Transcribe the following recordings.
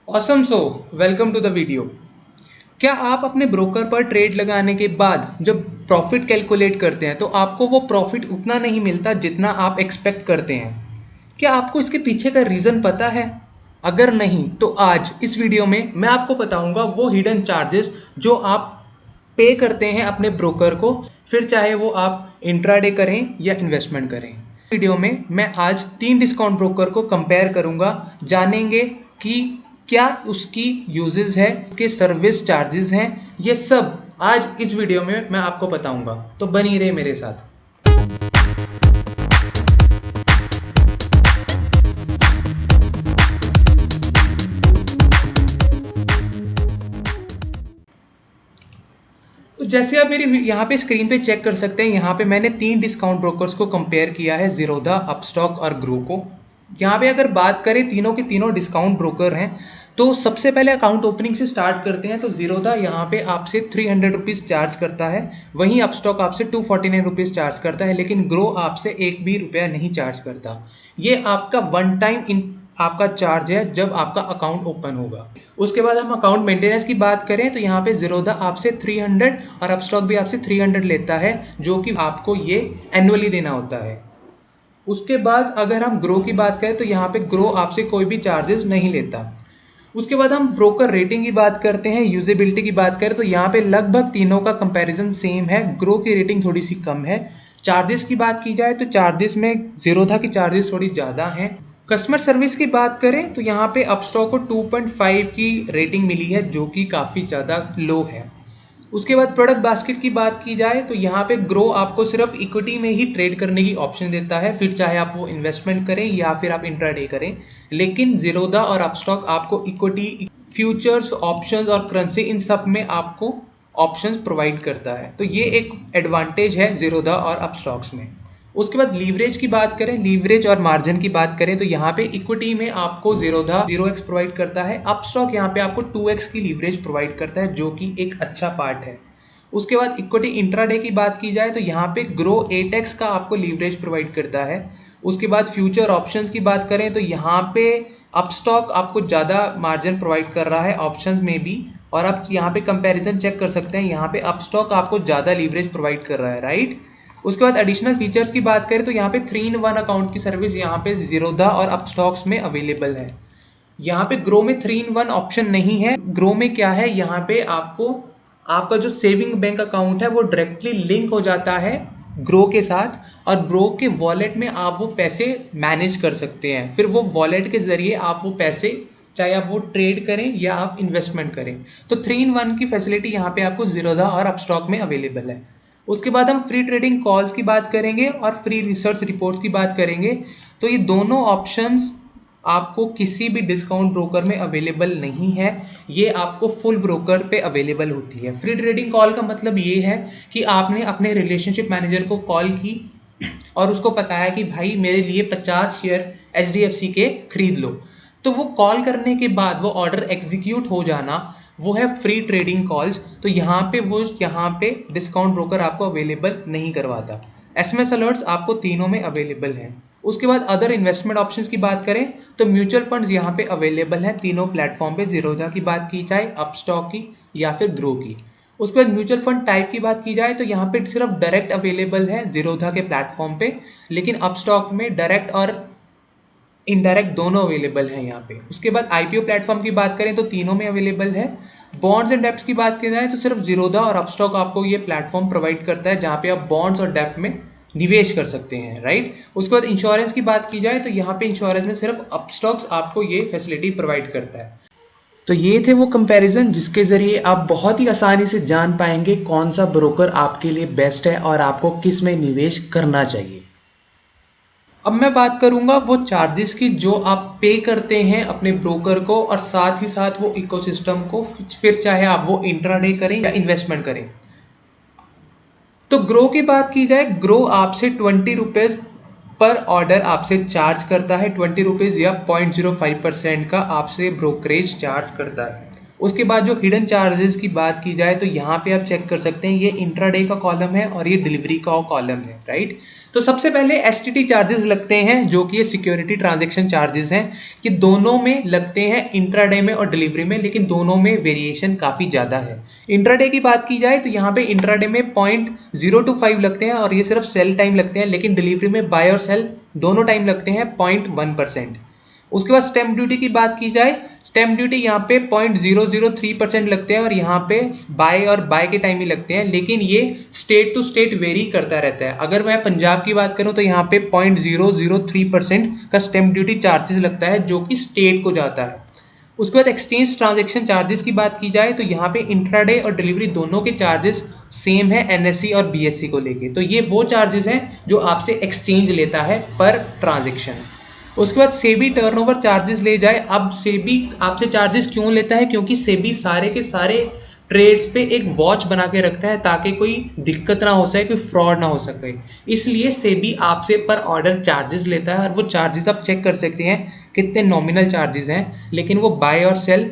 Awesome so welcome to the video. क्या आप अपने ब्रोकर पर ट्रेड लगाने के बाद जब प्रॉफिट कैलकुलेट करते हैं तो आपको वो प्रॉफिट उतना नहीं मिलता जितना आप एक्सपेक्ट करते हैं? क्या आपको इसके पीछे का रीज़न पता है? अगर नहीं तो आज इस वीडियो में मैं आपको बताऊंगा वो हिडन चार्जेस जो आप पे करते हैं अपने ब्रोकर को, फिर चाहे वो आप इंट्राडे करें या इन्वेस्टमेंट करें। वीडियो में मैं आज 3 डिस्काउंट ब्रोकर को कंपेयर करूंगा, जानेंगे कि क्या उसकी यूजेस है, उसके सर्विस चार्जेस हैं, ये सब आज इस वीडियो में मैं आपको बताऊंगा। तो बनी रहे मेरे साथ। तो जैसे आप मेरी यहाँ पे स्क्रीन पे चेक कर सकते हैं, यहाँ पे मैंने 3 डिस्काउंट ब्रोकर्स को कंपेयर किया है, ज़ीरोधा, अपस्टॉक और ग्रो को। यहाँ पे अगर बात करें, तीनों के तीनों डिस्काउंट ब्रोकर हैं। तो सबसे पहले अकाउंट ओपनिंग से स्टार्ट करते हैं। तो ज़ीरोधा यहाँ पे आपसे 300 रुपीज़ चार्ज करता है, वहीं अपस्टॉक आपसे 249 रुपीज़ चार्ज करता है, लेकिन ग्रो आपसे एक भी रुपया नहीं चार्ज करता। ये आपका वन टाइम इन आपका चार्ज है जब आपका अकाउंट ओपन होगा। उसके बाद हम अकाउंट मेंटेनेंस की बात करें तो यहाँ पे ज़ीरोधा आपसे 300 और अपस्टॉक भी आपसे 300 लेता है, जो कि आपको ये एनुअली देना होता है। उसके बाद अगर हम ग्रो की बात करें तो यहाँ पे ग्रो आपसे कोई भी चार्जेस नहीं लेता। उसके बाद हम ब्रोकर रेटिंग की बात करते हैं, यूजेबिलिटी की बात करें तो यहाँ पे लगभग तीनों का कंपैरिजन सेम है। ग्रो की रेटिंग थोड़ी सी कम है। चार्जेस की बात की जाए तो चार्जेस में ज़ीरोधा की चार्जेस थोड़ी ज़्यादा हैं। कस्टमर सर्विस की बात करें तो यहाँ पे अपस्टॉक को 2.5 की रेटिंग मिली है, जो कि काफ़ी ज़्यादा लो है। उसके बाद प्रोडक्ट बास्केट की बात की जाए तो यहाँ पे ग्रो आपको सिर्फ इक्विटी में ही ट्रेड करने की ऑप्शन देता है, फिर चाहे आप वो इन्वेस्टमेंट करें या फिर आप इंट्राडे करें। लेकिन ज़ीरोधा और अपस्टॉक आपको इक्विटी, फ्यूचर्स, ऑप्शंस और करेंसी, इन सब में आपको ऑप्शंस प्रोवाइड करता है। तो ये एक एडवांटेज है ज़ीरोधा और अपस्टॉक्स में। उसके बाद लीवरेज की बात करें, लीवरेज और मार्जिन की बात करें तो यहाँ पे इक्विटी में आपको ज़ीरोधा 0x प्रोवाइड करता है, अपस्टॉक यहाँ पे आपको 2x की लीवरेज प्रोवाइड करता है, जो कि एक अच्छा पार्ट है। उसके बाद इक्विटी इंट्राडे की बात की जाए तो यहाँ पे ग्रो 8x का आपको लीवरेज प्रोवाइड करता है। उसके बाद फ्यूचर ऑप्शंस की बात करें तो यहाँ पे अपस्टॉक आपको ज़्यादा मार्जिन प्रोवाइड कर रहा है ऑप्शंस में भी, और आप यहाँ पे कंपैरिजन चेक कर सकते हैं, यहाँ पे अपस्टॉक आपको ज़्यादा लीवरेज प्रोवाइड कर रहा है, राइट। उसके बाद एडिशनल फीचर्स की बात करें तो यहाँ पे 3-in-1 अकाउंट की सर्विस यहाँ पे ज़ीरोधा और अपस्टॉक्स में अवेलेबल है। यहाँ पे ग्रो में 3-in-1 ऑप्शन नहीं है। ग्रो में क्या है, यहाँ पे आपको आपका जो सेविंग बैंक अकाउंट है वो डायरेक्टली लिंक हो जाता है ग्रो के साथ, और ग्रो के वॉलेट में आप वो पैसे मैनेज कर सकते हैं। फिर वो वॉलेट के ज़रिए आप वो पैसे, चाहे आप वो ट्रेड करें या आप इन्वेस्टमेंट करें। तो 3-in-1 की फैसिलिटी यहाँ पे आपको ज़ीरोधा और अपस्टॉक में अवेलेबल है। उसके बाद हम फ्री ट्रेडिंग कॉल्स की बात करेंगे और फ्री रिसर्च रिपोर्ट्स की बात करेंगे। तो ये दोनों ऑप्शंस आपको किसी भी डिस्काउंट ब्रोकर में अवेलेबल नहीं है, ये आपको फुल ब्रोकर पे अवेलेबल होती है। फ्री ट्रेडिंग कॉल का मतलब ये है कि आपने अपने रिलेशनशिप मैनेजर को कॉल की और उसको बताया कि भाई मेरे लिए 50 शेयर HDFC के खरीद लो। तो वो कॉल करने के बाद वो ऑर्डर एग्जीक्यूट हो जाना, वो है फ्री ट्रेडिंग कॉल्स। तो यहाँ पे डिस्काउंट ब्रोकर आपको अवेलेबल नहीं करवाता। SMS अलर्ट्स आपको तीनों में अवेलेबल हैं। उसके बाद अदर इन्वेस्टमेंट ऑप्शंस की बात करें तो म्यूचुअल फंड्स यहाँ पे अवेलेबल हैं तीनों प्लेटफॉर्म पे, ज़ीरोधा की बात की जाए, अपस्टॉक की या फिर ग्रो की। उसके बाद म्यूचुअल फंड टाइप की बात की जाए तो यहाँ पे सिर्फ डायरेक्ट अवेलेबल है ज़ीरोधा के प्लेटफॉर्म पे, लेकिन अपस्टॉक में डायरेक्ट और इनडायरेक्ट दोनों अवेलेबल हैं यहाँ पे। उसके बाद IPO प्लेटफॉर्म की बात करें तो तीनों में अवेलेबल है। बॉन्ड्स एंड डेप्ट की बात की जाए तो सिर्फ ज़ीरोधा और अपस्टॉक आपको ये प्लेटफॉर्म प्रोवाइड करता है, जहाँ पे आप बॉन्ड्स और डेप्ट में निवेश कर सकते हैं, राइट। उसके बाद इंश्योरेंस की बात की जाए तो यहाँ पे इंश्योरेंस में सिर्फ अपस्टॉक्स आपको ये फैसिलिटी प्रोवाइड करता है। तो ये थे वो कंपैरिजन जिसके ज़रिए आप बहुत ही आसानी से जान पाएंगे कौन सा ब्रोकर आपके लिए बेस्ट है और आपको किस में निवेश करना चाहिए। अब मैं बात करूंगा वो चार्जेस की जो आप पे करते हैं अपने ब्रोकर को, और साथ ही साथ वो इकोसिस्टम को, फिर चाहे आप वो इंट्राडे करें या इन्वेस्टमेंट करें। तो ग्रो की बात की जाए, ग्रो आपसे 20 रुपीज़ पर ऑर्डर आपसे चार्ज करता है, 20 रुपीज़ या 0.05% का आपसे ब्रोकरेज चार्ज करता है। उसके बाद जो हिडन चार्जेस की बात की जाए तो यहाँ पे आप चेक कर सकते हैं, ये इंट्राडे का कॉलम है और ये डिलीवरी का कॉलम है, राइट। तो सबसे पहले एसटीटी चार्जेस लगते हैं जो कि ये सिक्योरिटी ट्रांजैक्शन चार्जेस हैं, कि दोनों में लगते हैं, इंट्राडे में और डिलीवरी में, लेकिन दोनों में वेरिएशन काफ़ी ज़्यादा है। इंट्राडे की बात की जाए तो यहाँ पे इंट्राडे में 0.025 लगते हैं और ये सिर्फ सेल टाइम लगते हैं, लेकिन डिलीवरी में बाय और सेल दोनों टाइम लगते हैं 0.1%। उसके बाद स्टैम्प ड्यूटी की बात की जाए, स्टैम्प ड्यूटी यहाँ पे 0.003% लगते हैं और यहाँ पे बाय के टाइम ही लगते हैं, लेकिन ये स्टेट टू स्टेट वेरी करता रहता है। अगर मैं पंजाब की बात करूँ तो यहाँ पे 0.003% का स्टैम्प ड्यूटी चार्जेस लगता है जो कि स्टेट को जाता है। उसके बाद एक्सचेंज ट्रांजैक्शन चार्जेस की बात की जाए तो यहाँ पे इंट्राडे और डिलीवरी दोनों के चार्जेस सेम है एनएससी और बीएससी को लेके। तो ये वो चार्जेस हैं जो आपसे एक्सचेंज लेता है पर ट्रांजैक्शन। उसके बाद सेबी टर्नओवर चार्जेस ले जाए। अब सेबी आपसे चार्जेस क्यों लेता है? क्योंकि सेबी सारे के सारे ट्रेड्स पे एक वॉच बना के रखता है ताकि कोई दिक्कत ना हो सके, कोई फ्रॉड ना हो सके, इसलिए सेबी आपसे पर ऑर्डर चार्जेस लेता है। और वो चार्जेस आप चेक कर सकते हैं कितने नॉमिनल चार्जेस हैं, लेकिन वो बाय और सेल,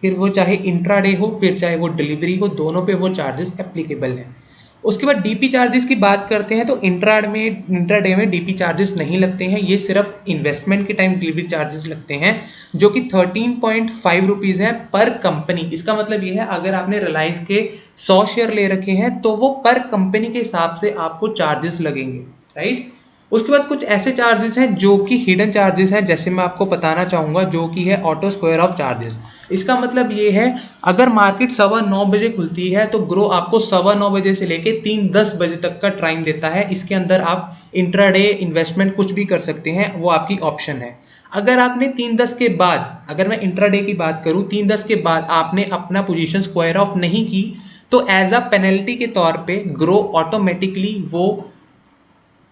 फिर वो चाहे इंट्राडे हो फिर चाहे वो डिलीवरी हो, दोनों पे वो चार्जेस एप्लीकेबल हैं। उसके बाद डीपी चार्जेस की बात करते हैं तो इंट्राडे में डीपी चार्जेस नहीं लगते हैं, ये सिर्फ इन्वेस्टमेंट के टाइम डिलीवरी चार्जेस लगते हैं जो कि 13.5 रुपीज़ हैं पर कंपनी। इसका मतलब ये है अगर आपने रिलायंस के 100 शेयर ले रखे हैं तो वो पर कंपनी के हिसाब से आपको चार्जेस लगेंगे, राइट। उसके बाद कुछ ऐसे चार्जेस हैं जो कि हिडन चार्जेस हैं, जैसे मैं आपको बताना चाहूँगा, जो कि है ऑटो स्क्वायर ऑफ चार्जेस। इसका मतलब ये है अगर मार्केट 9:15 बजे खुलती है तो ग्रो आपको 9:15 बजे से लेके 3:10 बजे तक का टाइम देता है। इसके अंदर आप इंट्राडे इन्वेस्टमेंट कुछ भी कर सकते हैं, वो आपकी ऑप्शन है। अगर आपने 3:10 के बाद, अगर मैं इंट्राडे की बात करूँ, 3:10 के बाद आपने अपना पोजीशन स्क्वायर ऑफ नहीं की तो एज अ पेनल्टी के तौर पे ग्रो ऑटोमेटिकली वो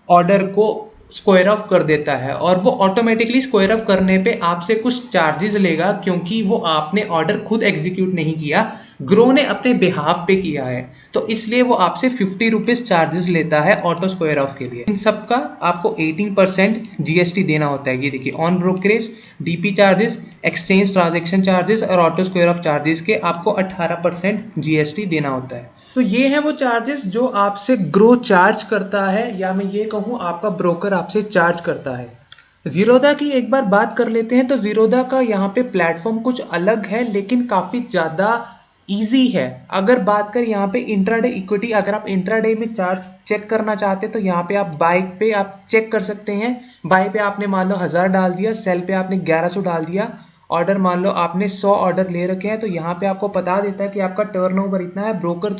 ऑर्डर को स्क्वायर ऑफ कर देता है, और वो ऑटोमेटिकली स्क्वायर ऑफ करने पे आपसे कुछ चार्जेस लेगा क्योंकि वो आपने ऑर्डर खुद एग्जीक्यूट नहीं किया, ग्रो ने अपने बिहाफ पे किया है, तो इसलिए वो आपसे 50 रुपीज़ चार्जेस लेता है ऑटो स्क्वायर ऑफ के लिए। इन सब का आपको 18% जीएसटी देना होता है। ये देखिए, on brokerage, DP charges, exchange transaction charges और ऑटो स्क्वायर ऑफ चार्जेस के आपको 18% जीएसटी देना होता है। तो ये हैं वो चार्जेस जो आपसे ग्रो चार्ज करता है, या मैं ये कहूँ आपका ब्रोकर आपसे चार्ज करता है। जीरोधा की एक बार बात कर लेते हैं। तो जीरोधा का यहाँ पे प्लेटफॉर्म कुछ अलग है लेकिन काफ़ी ज़्यादा ईजी है। अगर बात करें यहाँ पे इंट्राडे इक्विटी, अगर आप इंट्राडे में चार्ज चेक करना चाहते हैं तो यहाँ पे आप बाय पे आप चेक कर सकते हैं। बाय पे आपने मान लो 1000 डाल दिया, सेल पे आपने 1100 डाल दिया, ऑर्डर मान लो आपने 100 ऑर्डर ले रखे हैं तो यहाँ पे आपको बता देता है कि आपका टर्नओवर इतना है। ब्रोकरेज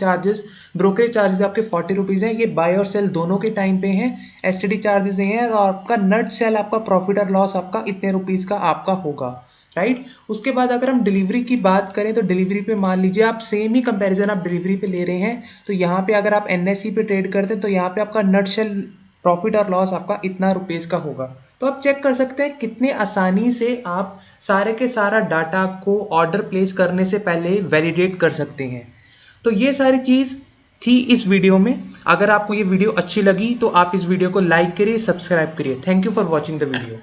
चार्जेस आपके 40 रुपीज़ हैं, ये बाय और सेल दोनों के टाइम पे हैं। एसटीडी चार्जेस हैं और आपका नट सेल, आपका प्रॉफिट और लॉस आपका इतने रुपीज़ का आपका होगा, राइट। उसके बाद अगर हम डिलीवरी की बात करें तो डिलीवरी पे मान लीजिए आप सेम ही कंपैरिजन आप डिलीवरी पे ले रहे हैं, तो यहाँ पे अगर आप एनएससी पे ट्रेड करते हैं तो यहाँ पे आपका नट सेल प्रॉफिट और लॉस आपका इतना रुपीज़ का होगा। तो आप चेक कर सकते हैं कितने आसानी से आप सारे के सारा डाटा को ऑर्डर प्लेस करने से पहले वैलिडेट कर सकते हैं। तो ये सारी चीज़ थी इस वीडियो में। अगर आपको ये वीडियो अच्छी लगी तो आप इस वीडियो को लाइक करिए, सब्सक्राइब करिए। Thank you for watching the video.